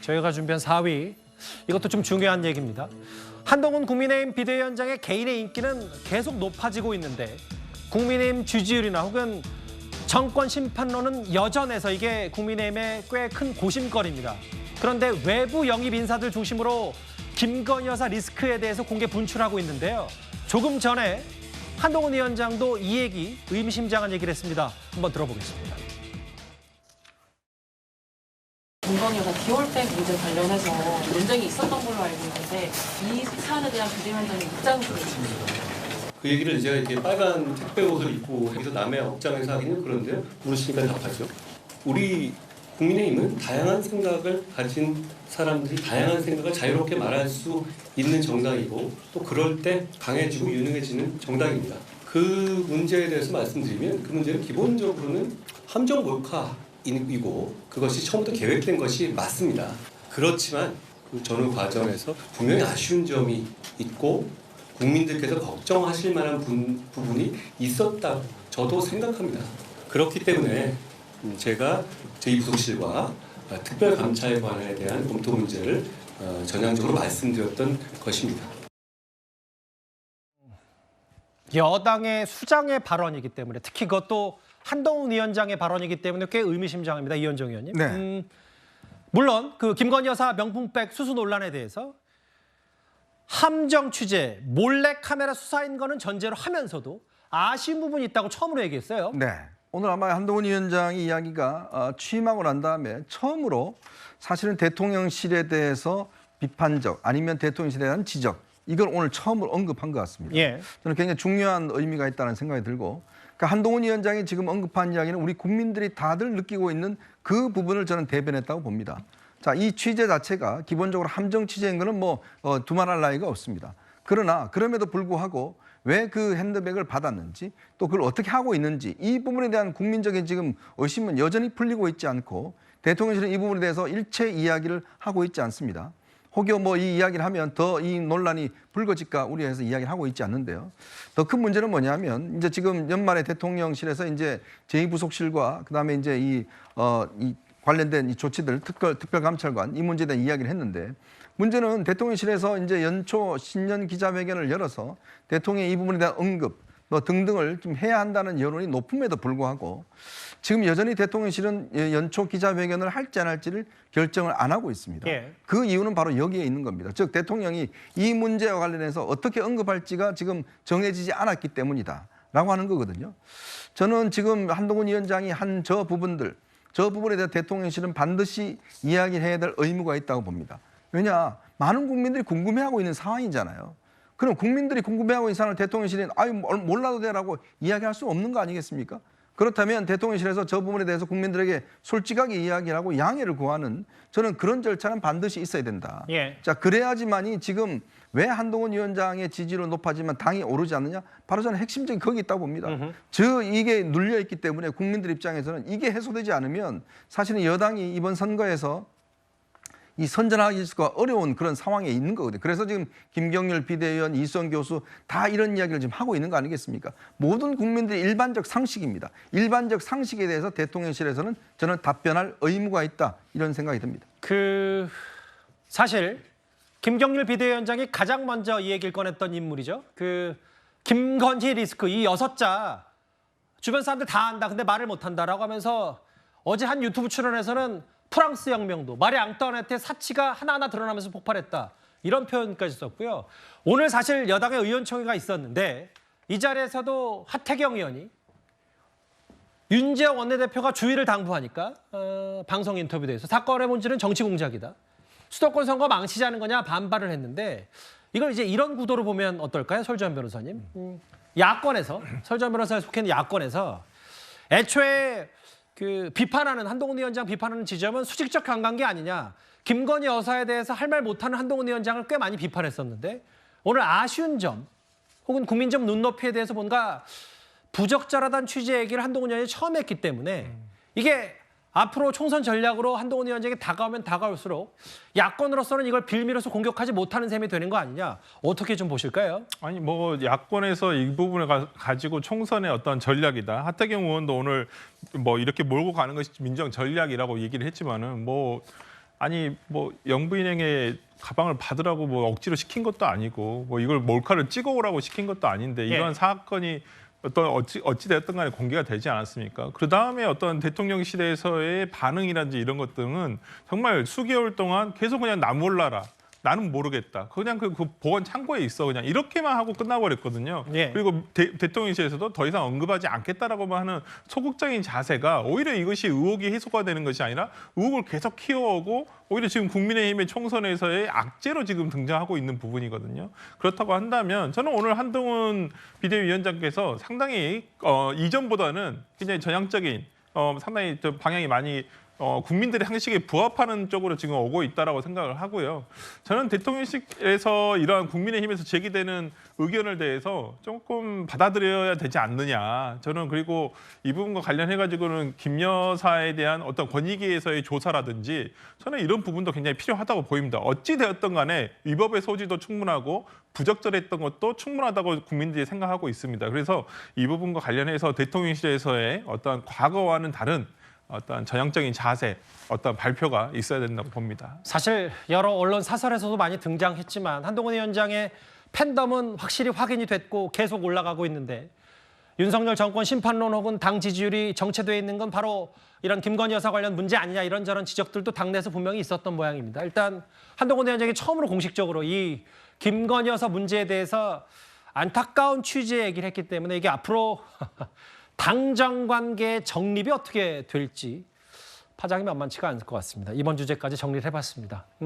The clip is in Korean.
저희가 준비한 4위, 이것도 좀 중요한 얘기입니다. 한동훈 국민의힘 비대위원장의 개인의 인기는 계속 높아지고 있는데 국민의힘 지지율이나 혹은 정권 심판론은 여전해서 이게 국민의힘의 꽤 큰 고심거리입니다. 그런데 외부 영입 인사들 중심으로 김건희 여사 리스크에 대해서 공개 분출하고 있는데요. 조금 전에 한동훈 위원장도 이 얘기 의미심장한 얘기를 했습니다. 한번 들어보겠습니다. 김건희 여사 기홀백 문제 관련해서 논쟁이 있었던 걸로 알고 있는데 이 사안에 대한 비대위원장의 입장은 그렇습니다. 그 얘기를 제가 이렇게 빨간 택배 옷을 입고 여기서 남의 업장에서 하기는 그런데요. 물으시니까 답하죠. 우리 국민의힘은 다양한 생각을 가진 사람들이 다양한 생각을 자유롭게 말할 수 있는 정당이고 또 그럴 때 강해지고 유능해지는 정당입니다. 그 문제에 대해서 말씀드리면 그 문제는 기본적으로는 함정 몰카이고 그것이 처음부터 계획된 것이 맞습니다. 그렇지만 그 전후 과정에서 분명히 아쉬운 점이 있고 국민들께서 걱정하실 만한 부분이 있었다고 저도 생각합니다. 그렇기 때문에 제가 제2부속실과 특별감찰관에 대한 검토 문제를 전향적으로 말씀드렸던 것입니다. 여당의 수장의 발언이기 때문에 특히 그것도 한동훈 위원장의 발언이기 때문에 꽤 의미심장합니다. 이현정 의원님. 네. 물론 그 김건희 여사 명품백 수수 논란에 대해서 함정 취재, 몰래 카메라 수사인 거는 전제로 하면서도 아쉬운 부분이 있다고 처음으로 얘기했어요. 네. 오늘 아마 한동훈 위원장이 이야기가 취임하고 난 다음에 처음으로 사실은 대통령실에 대해서 비판적 아니면 대통령실에 대한 지적 이걸 오늘 처음으로 언급한 것 같습니다. 예. 저는 굉장히 중요한 의미가 있다는 생각이 들고 그러니까 한동훈 위원장이 지금 언급한 이야기는 우리 국민들이 다들 느끼고 있는 그 부분을 저는 대변했다고 봅니다. 자, 이 취재 자체가 기본적으로 함정 취재인 거는 두말할 나위가 없습니다. 그러나 그럼에도 불구하고 왜 그 핸드백을 받았는지 또 그걸 어떻게 하고 있는지 이 부분에 대한 국민적인 지금 의심은 여전히 풀리고 있지 않고 대통령실은 이 부분에 대해서 일체 이야기를 하고 있지 않습니다. 혹여 이 이야기를 하면 더 이 논란이 불거질까 우려해서 이야기를 하고 있지 않는데요. 더 큰 문제는 뭐냐면 이제 지금 연말에 대통령실에서 이제 제2부속실과 그다음에 이제 이 관련된 이 조치들 특별감찰관 이 문제에 대한 이야기를 했는데 문제는 대통령실에서 이제 연초 신년 기자회견을 열어서 대통령의 이 부분에 대한 언급 등등을 좀 해야 한다는 여론이 높음에도 불구하고 지금 여전히 대통령실은 연초 기자회견을 할지 안 할지를 결정을 안 하고 있습니다. 예. 그 이유는 바로 여기에 있는 겁니다. 즉 대통령이 이 문제와 관련해서 어떻게 언급할지가 지금 정해지지 않았기 때문이다라고 하는 거거든요. 저는 지금 한동훈 위원장이 한 저 부분에 대해 대통령실은 반드시 이야기를 해야 될 의무가 있다고 봅니다. 왜냐? 많은 국민들이 궁금해하고 있는 상황이잖아요. 그럼 국민들이 궁금해하고 있는 상황을 대통령실은 몰라도 돼라고 이야기할 수 없는 거 아니겠습니까? 그렇다면 대통령실에서 저 부분에 대해서 국민들에게 솔직하게 이야기를 하고 양해를 구하는 저는 그런 절차는 반드시 있어야 된다. 예. 자, 그래야지만이 지금 왜 한동훈 위원장의 지지율은 높아지면 당이 오르지 않느냐? 바로 저는 핵심적인 거기 있다고 봅니다. 이게 눌려있기 때문에 국민들 입장에서는 이게 해소되지 않으면 사실은 여당이 이번 선거에서 이 선전하기가 어려운 그런 상황에 있는 거거든요. 그래서 지금 김경률 비대위원, 이수원 교수 다 이런 이야기를 지금 하고 있는 거 아니겠습니까? 모든 국민들의 일반적 상식입니다. 일반적 상식에 대해서 대통령실에서는 저는 답변할 의무가 있다 이런 생각이 듭니다. 사실 김경률 비대위원장이 가장 먼저 이 얘기를 꺼냈던 인물이죠. 김건희 리스크 이 6자 주변 사람들 다 안다. 근데 말을 못 한다라고 하면서 어제 한 유튜브 출연에서는 프랑스 혁명도 마리 앙뚜아네트의 사치가 하나하나 드러나면서 폭발했다. 이런 표현까지 썼고요. 오늘 사실 여당의 의원총회가 있었는데 이 자리에서도 하태경 의원이 윤재영 원내대표가 주의를 당부하니까 방송 인터뷰에서 사건의 본질은 정치 공작이다. 수도권 선거 망치자는 거냐 반발을 했는데 이걸 이제 이런 구도로 보면 어떨까요? 설주환 변호사님. 야권에서 설주환 변호사에 속해 있는 야권에서 애초에 비판하는 한동훈 위원장 비판하는 지점은 수직적 관관계 아니냐. 김건희 여사에 대해서 할 말 못하는 한동훈 위원장을 꽤 많이 비판했었는데 오늘 아쉬운 점 혹은 국민적 눈높이에 대해서 뭔가 부적절하다는 취지의 얘기를 한동훈 위원장이 처음 했기 때문에 이게 앞으로 총선 전략으로 한동훈 위원장이 다가오면 다가올수록 야권으로서는 이걸 빌미로서 공격하지 못하는 셈이 되는 거 아니냐. 어떻게 좀 보실까요? 아니 야권에서 이 부분을 가지고 총선의 어떤 전략이다. 하태경 의원도 오늘 이렇게 몰고 가는 것이 민정 전략이라고 얘기를 했지만은 아니 뭐 영부인에게 가방을 받으라고 뭐 억지로 시킨 것도 아니고 뭐 이걸 몰카를 찍어오라고 시킨 것도 아닌데 이런 예. 사건이 어떤 어찌 되었든 간에 공개가 되지 않았습니까? 그 다음에 어떤 대통령실에서의 반응이라든지 이런 것들은 정말 수개월 동안 계속 그냥 나 몰라라. 나는 모르겠다. 그냥 그 보안 창고에 있어. 그냥 이렇게만 하고 끝나버렸거든요. 예. 그리고 대통령실에서도 더 이상 언급하지 않겠다라고만 하는 소극적인 자세가 오히려 이것이 의혹이 해소가 되는 것이 아니라 의혹을 계속 키워오고 오히려 지금 국민의힘의 총선에서의 악재로 지금 등장하고 있는 부분이거든요. 그렇다고 한다면 저는 오늘 한동훈 비대위원장께서 상당히 이전보다는 굉장히 전향적인 상당히 좀 방향이 많이 국민들의 상식에 부합하는 쪽으로 지금 오고 있다라고 생각을 하고요. 저는 대통령실에서 이러한 국민의힘에서 제기되는 의견을 대해서 조금 받아들여야 되지 않느냐. 저는 그리고 이 부분과 관련해가지고는 김 여사에 대한 어떤 권익위에서의 조사라든지 저는 이런 부분도 굉장히 필요하다고 보입니다. 어찌 되었든 간에 위법의 소지도 충분하고 부적절했던 것도 충분하다고 국민들이 생각하고 있습니다. 그래서 이 부분과 관련해서 대통령실에서의 어떤 과거와는 다른 어떤 전향적인 자세, 어떤 발표가 있어야 된다고 봅니다. 사실 여러 언론 사설에서도 많이 등장했지만 한동훈 위원장의 팬덤은 확실히 확인이 됐고 계속 올라가고 있는데 윤석열 정권 심판론 혹은 당 지지율이 정체되어 있는 건 바로 이런 김건희 여사 관련 문제 아니냐 이런저런 지적들도 당내에서 분명히 있었던 모양입니다. 일단 한동훈 위원장이 처음으로 공식적으로 이 김건희 여사 문제에 대해서 안타까운 취지의 얘기를 했기 때문에 이게 앞으로 당정 관계의 정립이 어떻게 될지 파장이 만만치가 않을 것 같습니다. 이번 주제까지 정리를 해봤습니다.